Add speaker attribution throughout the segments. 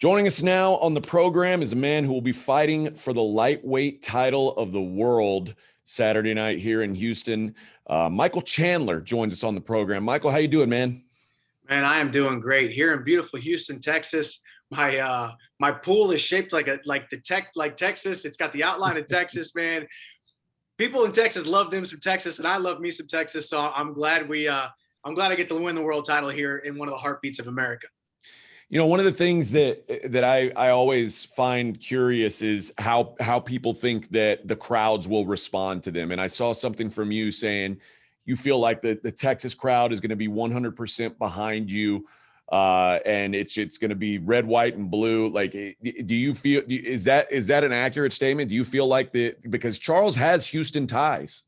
Speaker 1: Joining us now on the program is a man who will be fighting for the lightweight title of the world Saturday night here in Houston. Michael Chandler joins us on the program. Michael, how you doing, man?
Speaker 2: Man, I am doing great here in beautiful Houston, Texas. My pool is shaped like Texas. It's got the outline of Texas, man. People in Texas love them some Texas, and I love me some Texas. So I'm glad I get to win the world title here in one of the heartbeats of America.
Speaker 1: You know, one of the things that I always find curious is how people think that the crowds will respond to them. And I saw something from you saying you feel like the Texas crowd is going to be 100% behind you, and it's going to be red, white, and blue. Like, do you feel is that an accurate statement? Do you feel like because Charles has Houston ties?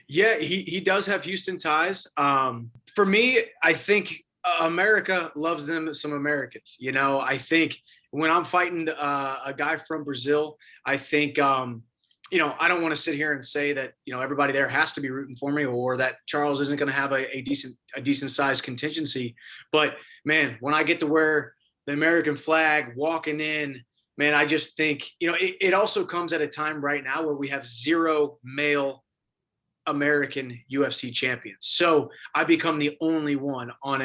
Speaker 2: Yeah, he does have Houston ties. For me, I think America loves them some Americans. You know, I think when I'm fighting a guy from Brazil, I think, I don't want to sit here and say that, everybody there has to be rooting for me or that Charles isn't going to have a decent sized contingency. But man, when I get to wear the American flag walking in, man, I just think, it also comes at a time right now where we have zero male American UFC champions. So I become the only one on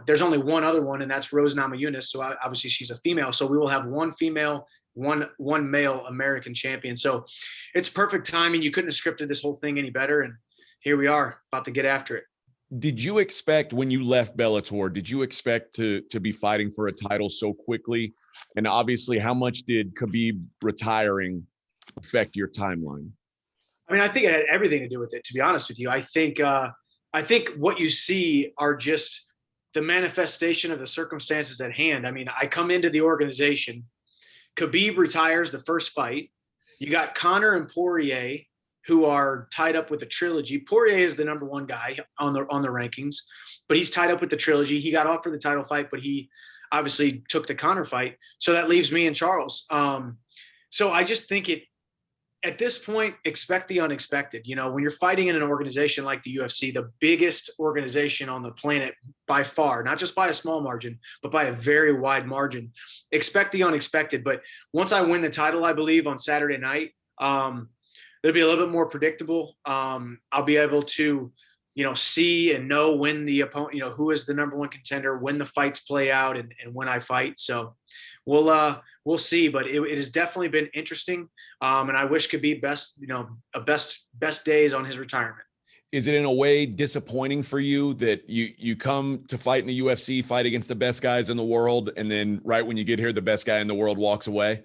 Speaker 2: there's only one other one, and that's Rose Namajunas. So obviously she's a female. So we will have one female, one male American champion. So it's perfect timing. You couldn't have scripted this whole thing any better. And here we are about to get after it.
Speaker 1: Did you expect when you left Bellator, did you expect to be fighting for a title so quickly? And obviously, how much did Khabib retiring affect your timeline?
Speaker 2: I mean, I think it had everything to do with it, to be honest with you. I think what you see are just the manifestation of the circumstances at hand. I mean, I come into the organization, Khabib retires the first fight. You got Conor and Poirier, who are tied up with the trilogy. Poirier is the number one guy on the rankings, but he's tied up with the trilogy. He got offered the title fight, but he obviously took the Conor fight. So that leaves me and Charles. So I just think at this point, expect the unexpected. When you're fighting in an organization like the UFC, the biggest organization on the planet by far, not just by a small margin, but by a very wide margin, expect the unexpected. But once I win the title, I believe on Saturday night, it'll be a little bit more predictable. I'll be able to, see and know when the opponent, who is the number one contender, when the fights play out and when I fight. So we'll see, but it has definitely been interesting. And I wish Khabib best days on his retirement.
Speaker 1: Is it in a way disappointing for you that you come to fight in the UFC, fight against the best guys in the world, and then right when you get here, the best guy in the world walks away?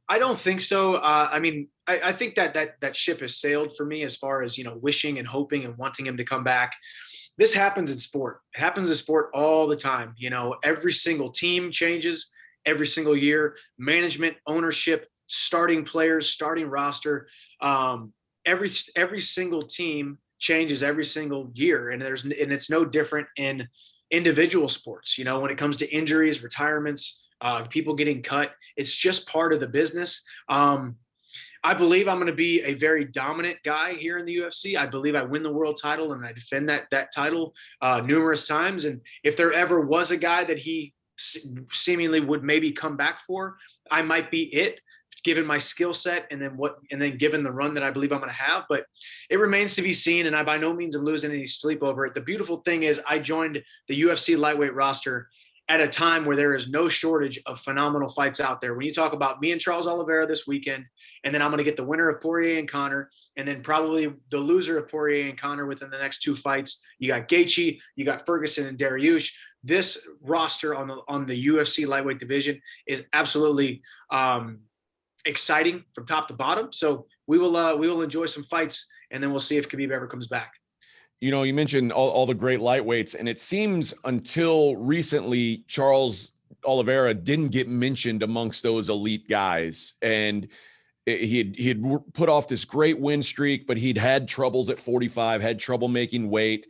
Speaker 2: I don't think so. I mean, I think that ship has sailed for me as far as, wishing and hoping and wanting him to come back. This happens in sport. It happens in sport all the time. Every single team changes every single year. Management, ownership, starting players, starting roster. Every single team changes every single year, and it's no different in individual sports. When it comes to injuries, retirements, people getting cut, it's just part of the business. I believe I'm going to be a very dominant guy here in the UFC. I believe I win the world title and I defend that title numerous times. And if there ever was a guy that he seemingly would maybe come back for, I might be it, given my skill set and then given the run that I believe I'm going to have. But it remains to be seen, and I by no means am losing any sleep over it. The beautiful thing is I joined the UFC lightweight roster at a time where there is no shortage of phenomenal fights out there. When you talk about me and Charles Oliveira this weekend, and then I'm going to get the winner of Poirier and Conor, and then probably the loser of Poirier and Conor within the next two fights. You got Gaethje, you got Ferguson and Dariush. This roster on the UFC lightweight division is absolutely exciting from top to bottom. So we will enjoy some fights, and then we'll see if Khabib ever comes back.
Speaker 1: You mentioned all the great lightweights, and it seems until recently, Charles Oliveira didn't get mentioned amongst those elite guys. And he had put off this great win streak, but he'd had troubles at 45, had trouble making weight.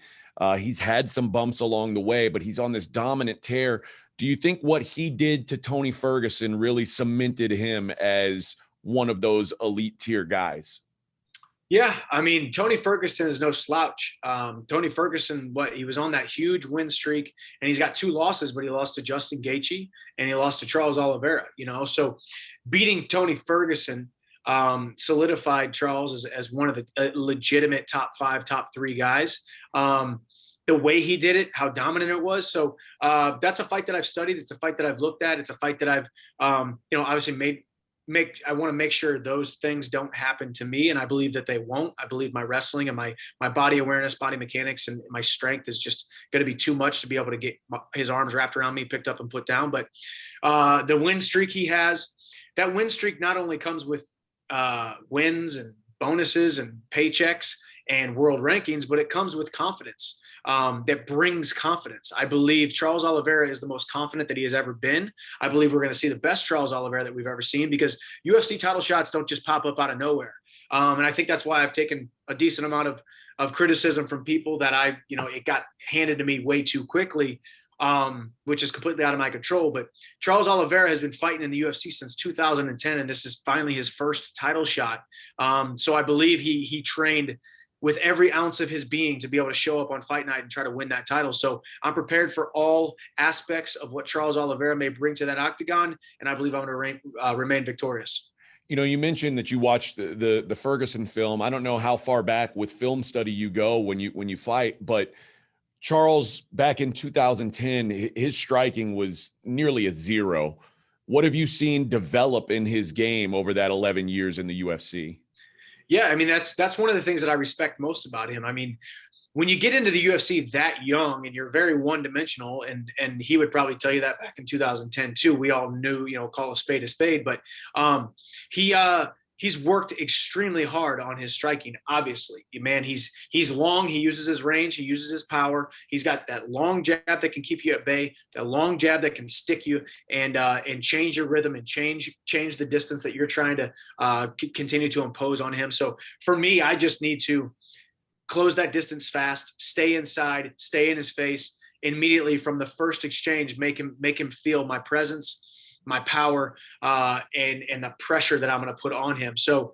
Speaker 1: He's had some bumps along the way, but he's on this dominant tear. Do you think what he did to Tony Ferguson really cemented him as one of those elite tier guys?
Speaker 2: Yeah, I mean, Tony Ferguson is no slouch. Tony Ferguson, he was on that huge win streak, and he's got 2 losses, but he lost to Justin Gaethje and he lost to Charles Oliveira. So beating Tony Ferguson solidified Charles as one of the legitimate top 5, top 3 guys. The way he did it, how dominant it was. So that's a fight that I've studied. It's a fight that I've looked at. It's a fight that I've, obviously I want to make sure those things don't happen to me. And I believe that they won't. I believe my wrestling and my body awareness, body mechanics, and my strength is just going to be too much to be able to get his arms wrapped around me, picked up and put down. But the win streak he has, that win streak not only comes with wins and bonuses and paychecks and world rankings, but it comes with confidence. That brings confidence. I believe Charles Oliveira is the most confident that he has ever been. I believe we're going to see the best Charles Oliveira that we've ever seen, because UFC title shots don't just pop up out of nowhere. And I think that's why I've taken a decent amount of criticism from people that it got handed to me way too quickly, which is completely out of my control. But Charles Oliveira has been fighting in the UFC since 2010, and this is finally his first title shot. So I believe he trained with every ounce of his being to be able to show up on fight night and try to win that title. So I'm prepared for all aspects of what Charles Oliveira may bring to that octagon, and I believe I'm going to remain victorious.
Speaker 1: You mentioned that you watched the Ferguson film. I don't know how far back with film study you go when you fight, but Charles, back in 2010, his striking was nearly a 0. What have you seen develop in his game over that 11 years in the UFC?
Speaker 2: Yeah, I mean, that's one of the things that I respect most about him. I mean, when you get into the UFC that young and you're very one-dimensional, and he would probably tell you that back in 2010 too. We all knew, call a spade, but he's worked extremely hard on his striking. Obviously, man, he's long. He uses his range. He uses his power. He's got that long jab that can keep you at bay, that long jab that can stick you and change your rhythm and change the distance that you're trying to continue to impose on him. So for me, I just need to close that distance fast, stay inside, stay in his face immediately from the first exchange, make him feel my presence, my power, and the pressure that I'm going to put on him. So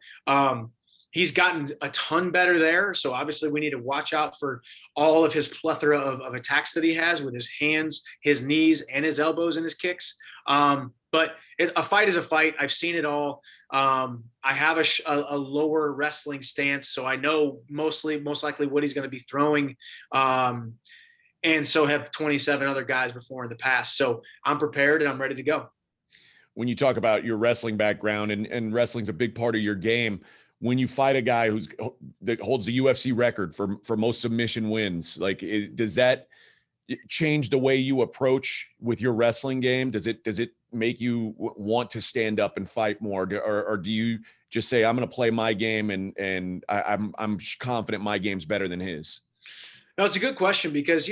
Speaker 2: he's gotten a ton better there. So obviously we need to watch out for all of his plethora of attacks that he has with his hands, his knees, and his elbows and his kicks. But a fight is a fight. I've seen it all. I have a lower wrestling stance, so I know most likely what he's going to be throwing. And so have 27 other guys before in the past. So I'm prepared and I'm ready to go.
Speaker 1: When you talk about your wrestling background and wrestling's a big part of your game, when you fight a guy that holds the UFC record for most submission wins, does that change the way you approach with your wrestling game? Does it make you want to stand up and fight more, or do you just say, I'm going to play my game and I'm confident my game's better than his?
Speaker 2: No, it's a good question, because,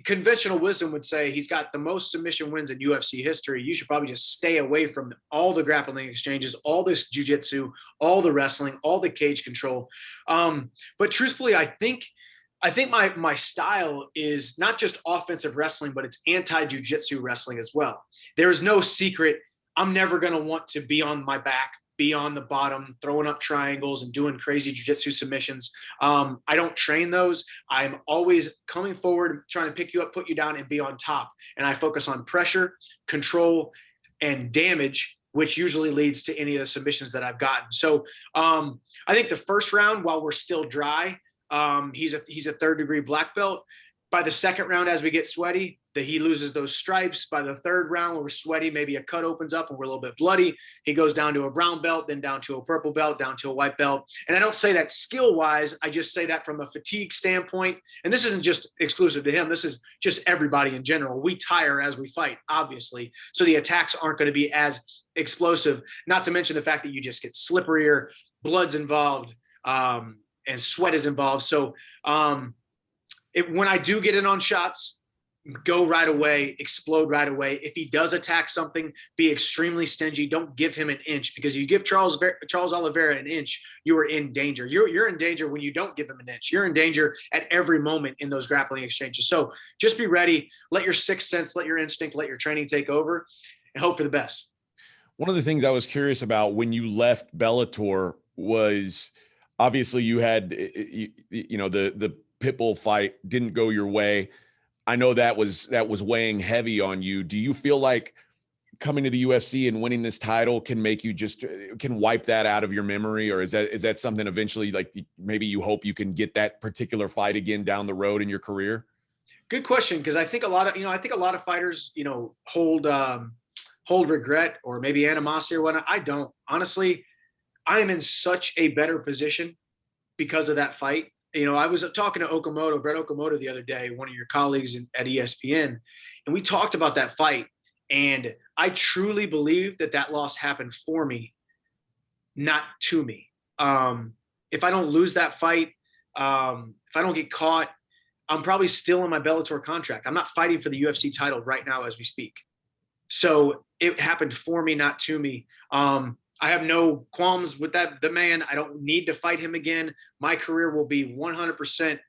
Speaker 2: conventional wisdom would say he's got the most submission wins in UFC history. You should probably just stay away from all the grappling exchanges, all this jiu-jitsu, all the wrestling, all the cage control. But truthfully, I think my style is not just offensive wrestling, but it's anti-jiu-jitsu wrestling as well. There is no secret. I'm never going to want to be on my back, be on the bottom, throwing up triangles and doing crazy jiu-jitsu submissions. I don't train those. I'm always coming forward, trying to pick you up, put you down, and be on top. And I focus on pressure, control, and damage, which usually leads to any of the submissions that I've gotten. So I think the first round, while we're still dry, he's a third-degree black belt. By the second round, as we get sweaty, he loses those stripes. By the third round, when we're sweaty, maybe a cut opens up and we're a little bit bloody. He goes down to a brown belt, then down to a purple belt, down to a white belt. And I don't say that skill-wise. I just say that from a fatigue standpoint. And this isn't just exclusive to him. This is just everybody in general. We tire as we fight, obviously. So the attacks aren't going to be as explosive, not to mention the fact that you just get slipperier, blood's involved, and sweat is involved. So when I do get in on shots, go right away, explode right away. If he does attack something, be extremely stingy. Don't give him an inch, because if you give Charles Oliveira an inch, you are in danger. You're in danger when you don't give him an inch. You're in danger at every moment in those grappling exchanges. So just be ready. Let your sixth sense, let your instinct, let your training take over, and hope for the best.
Speaker 1: One of the things I was curious about when you left Bellator was Obviously you had, you know, the Pitbull fight didn't go your way. I know that was weighing heavy on you. Do you feel like coming to the UFC and winning this title can make you just can wipe that out of your memory? Or is that something eventually, like, maybe you hope you can get that particular fight again down the road in your career?
Speaker 2: Good question, because I think a lot of fighters, hold regret or maybe animosity or whatnot. I don't. Honestly, I am in such a better position because of that fight. I was talking to Brett Okamoto the other day, one of your colleagues at ESPN, and we talked about that fight. And I truly believe that loss happened for me, not to me. If I don't lose that fight, if I don't get caught, I'm probably still in my Bellator contract. I'm not fighting for the UFC title right now as we speak. So it happened for me, not to me. I have no qualms with the man. I don't need to fight him again. My career will be 100%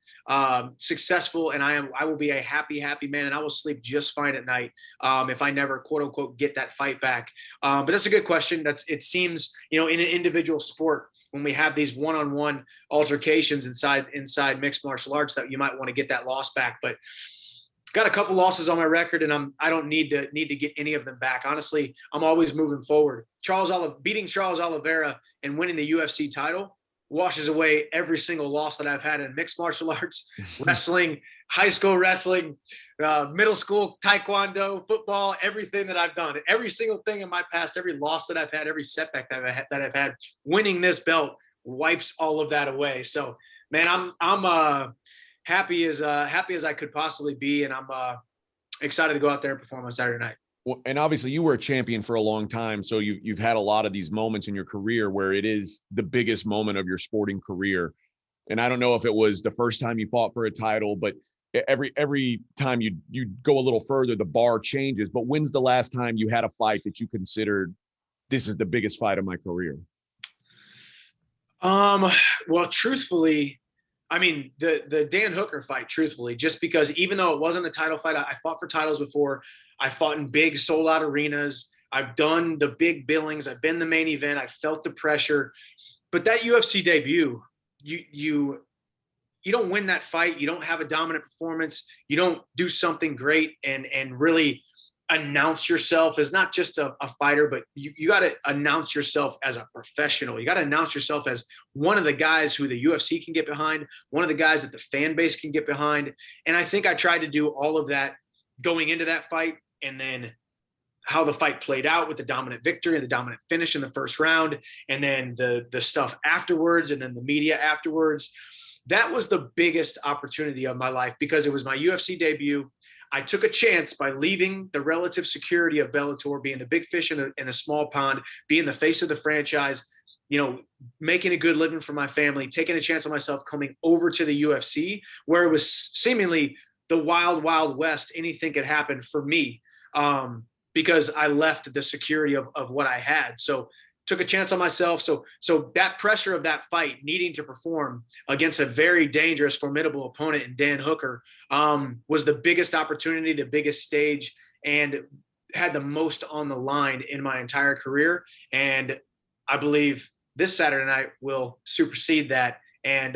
Speaker 2: successful, and I will be a happy man, and I will sleep just fine at night if I never, quote unquote, get that fight back. But that's a good question. It seems, in an individual sport, when we have these one-on-one altercations inside mixed martial arts, that you might want to get that loss back. But got a couple losses on my record, and I don't need to get any of them back. Honestly, I'm always moving forward. Beating Charles Oliveira and winning the UFC title washes away every single loss that I've had in mixed martial arts, wrestling, high school wrestling, middle school taekwondo, football, everything that I've done. Every single thing in my past, every loss that I've had, every setback that I've had, winning this belt wipes all of that away. So, man, I'm happy as I could possibly be, and I'm excited to go out there and perform on Saturday night.
Speaker 1: Well, and obviously you were a champion for a long time, so you've had a lot of these moments in your career where it is the biggest moment of your sporting career. And I don't know if it was the first time you fought for a title, but every time you go a little further, the bar changes. But when's the last time you had a fight that you considered, this is the biggest fight of my career?
Speaker 2: Well, truthfully, I mean, the Dan Hooker fight, truthfully, just because even though it wasn't a title fight, I fought for titles before. I fought in big sold-out arenas. I've done the big billings. I've been the main event. I felt the pressure. But that UFC debut, you don't win that fight. You don't have a dominant performance. You don't do something great and really announce yourself as not just a fighter, but you got to announce yourself as a professional. You got to announce yourself as one of the guys who the UFC can get behind, one of the guys that the fan base can get behind. And I think I tried to do all of that going into that fight, and then how the fight played out with the dominant victory and the dominant finish in the first round, and then the stuff afterwards, and then the media afterwards. That was the biggest opportunity of my life because it was my UFC debut. I took a chance by leaving the relative security of Bellator, being the big fish in a small pond, being the face of the franchise, making a good living for my family, taking a chance on myself, coming over to the UFC, where it was seemingly the wild, wild west. Anything could happen for me because I left the security of what I had. So took a chance on myself. So that pressure of that fight, needing to perform against a very dangerous, formidable opponent in Dan Hooker, was the biggest opportunity, the biggest stage, and had the most on the line in my entire career. And I believe this Saturday night will supersede that and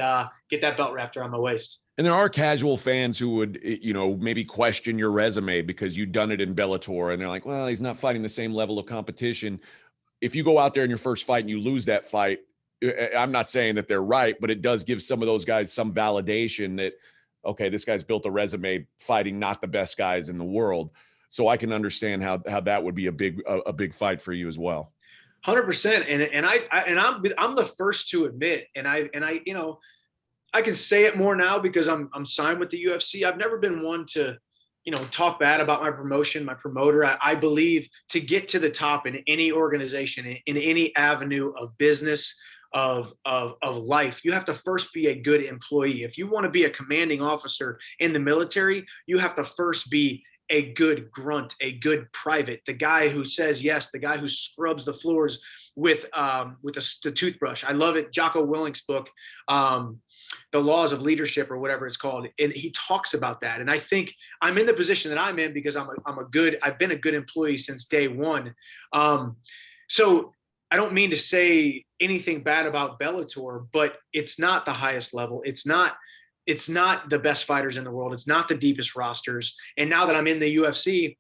Speaker 2: get that belt wrapped around my waist.
Speaker 1: And there are casual fans who would, maybe question your resume because you've done it in Bellator, and they're like, well, he's not fighting the same level of competition. If you go out there in your first fight and you lose that fight, I'm not saying that they're right, but it does give some of those guys some validation that, okay, this guy's built a resume fighting not the best guys in the world. So I can understand how that would be a big fight for you as well.
Speaker 2: 100%. And I'm the first to admit, and I I can say it more now because I'm signed with the UFC. I've never been one to talk bad about my promotion, my promoter. I believe to get to the top in any organization, in any avenue of business, of life, you have to first be a good employee. If you want to be a commanding officer in the military, you have to first be a good grunt, a good private, the guy who says yes, the guy who scrubs the floors with the toothbrush. I love it. Jocko Willink's book, The Laws of Leadership, or whatever it's called, and he talks about that. And I think I'm in the position that I'm in because I've been a good employee since day one. So I don't mean to say anything bad about Bellator, but it's not the highest level. It's not the best fighters in the world. It's not the deepest rosters. And now that I'm in the UFC,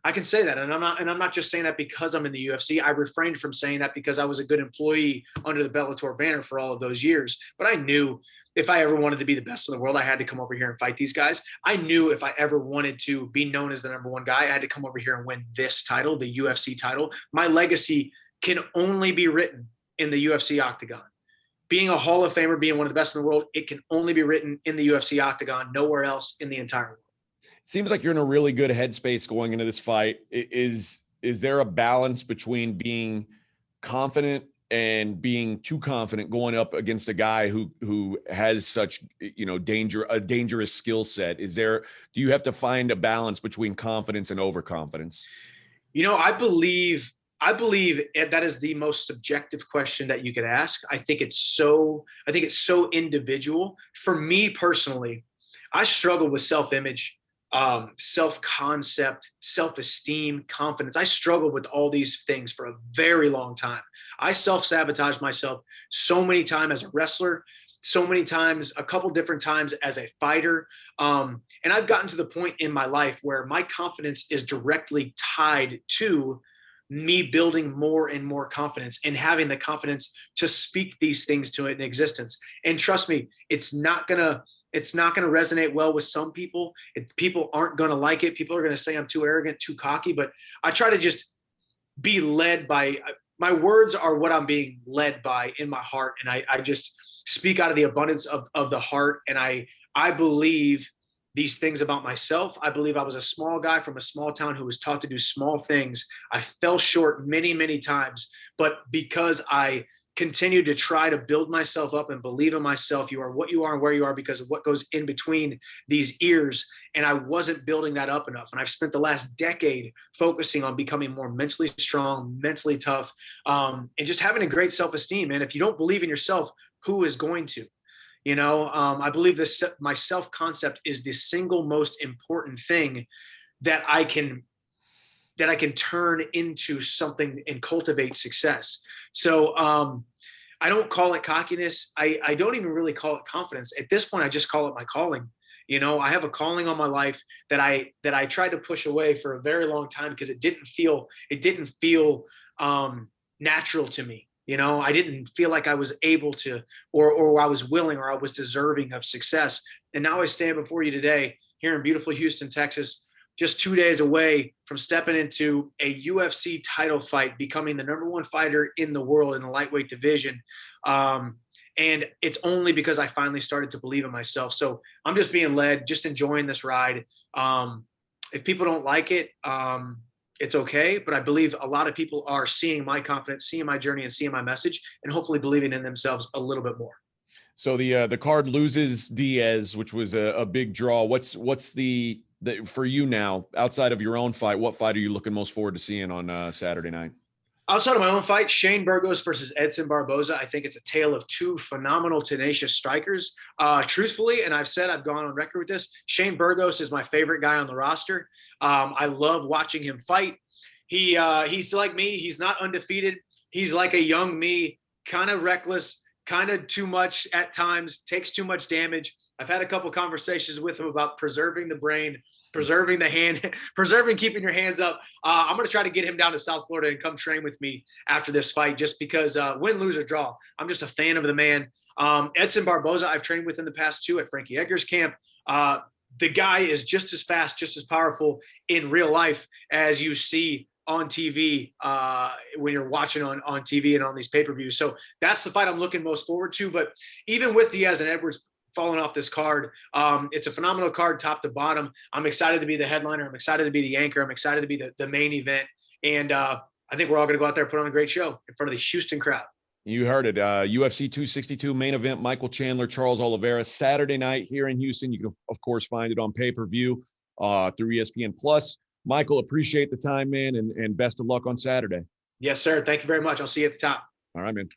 Speaker 2: I can say that. And I'm not just saying that because I'm in the UFC. I refrained from saying that because I was a good employee under the Bellator banner for all of those years. But I knew if I ever wanted to be the best in the world, I had to come over here and fight these guys. I knew if I ever wanted to be known as the number one guy, I had to come over here and win this title, the UFC title. My legacy can only be written in the UFC octagon. Being a Hall of Famer, being one of the best in the world, it can only be written in the UFC octagon, nowhere else in the entire world.
Speaker 1: Seems like you're in a really good headspace going into this fight. Is there a balance between being confident and being too confident going up against a guy who has such, a dangerous skill set? Do you have to find a balance between confidence and overconfidence?
Speaker 2: I believe that is the most subjective question that you could ask. I think it's so individual. For me personally, I struggle with self-image, self-concept, self-esteem, confidence. I struggled with all these things for a very long time. I self-sabotaged myself so many times as a wrestler, so many times, a couple different times as a fighter. And I've gotten to the point in my life where my confidence is directly tied to me building more and more confidence and having the confidence to speak these things to it in existence. And trust me, it's not gonna resonate well with some people. People aren't gonna like it. People are gonna say I'm too arrogant, too cocky, but I try to just be led by, my words are what I'm being led by in my heart. And I just speak out of the abundance of the heart. And I believe these things about myself. I believe I was a small guy from a small town who was taught to do small things. I fell short many, many times, but because I continued to try to build myself up and believe in myself, you are what you are and where you are because of what goes in between these ears. And I wasn't building that up enough. And I've spent the last decade focusing on becoming more mentally strong, mentally tough, and just having a great self-esteem. And if you don't believe in yourself, who is going to? I believe my self-concept is the single most important thing that I can turn into something and cultivate success. So I don't call it cockiness. I don't even really call it confidence. At this point, I just call it my calling. I have a calling on my life that I tried to push away for a very long time because it didn't feel natural to me. I didn't feel like I was able to, or I was willing, or I was deserving of success. And now I stand before you today here in beautiful Houston, Texas, just 2 days away from stepping into a UFC title fight, becoming the number one fighter in the world in the lightweight division. And it's only because I finally started to believe in myself. So I'm just being led, just enjoying this ride. If people don't like it, it's okay. But I believe a lot of people are seeing my confidence, seeing my journey, and seeing my message, and hopefully believing in themselves a little bit more.
Speaker 1: So the card loses Diaz, which was a big draw. What's the for you now, outside of your own fight, what fight are you looking most forward to seeing on Saturday night?
Speaker 2: Outside of my own fight, Shane Burgos versus Edson Barboza. I think it's a tale of two phenomenal, tenacious strikers. Truthfully, and I've gone on record with this, Shane Burgos is my favorite guy on the roster. I love watching him fight. He's like me. He's not undefeated. He's like a young me, kind of reckless, kind of too much at times, takes too much damage. I've had a couple conversations with him about preserving the brain, preserving the hand, keeping your hands up. I'm going to try to get him down to South Florida and come train with me after this fight, just because win, lose, or draw, I'm just a fan of the man. Edson Barboza, I've trained with in the past too at Frankie Edgar's camp. The guy is just as fast, just as powerful in real life as you see on TV when you're watching on TV and on these pay-per-views. So that's the fight I'm looking most forward to. But even with Diaz and Edwards falling off this card, it's a phenomenal card top to bottom. I'm excited to be the headliner. I'm excited to be the anchor. I'm excited to be the main event. And I think we're all going to go out there and put on a great show in front of the Houston crowd. You heard it. UFC 262 main event, Michael Chandler, Charles Oliveira, Saturday night here in Houston. You can, of course, find it on pay-per-view through ESPN Plus. Michael, appreciate the time, man, and best of luck on Saturday. Yes, sir. Thank you very much. I'll see you at the top. All right, man.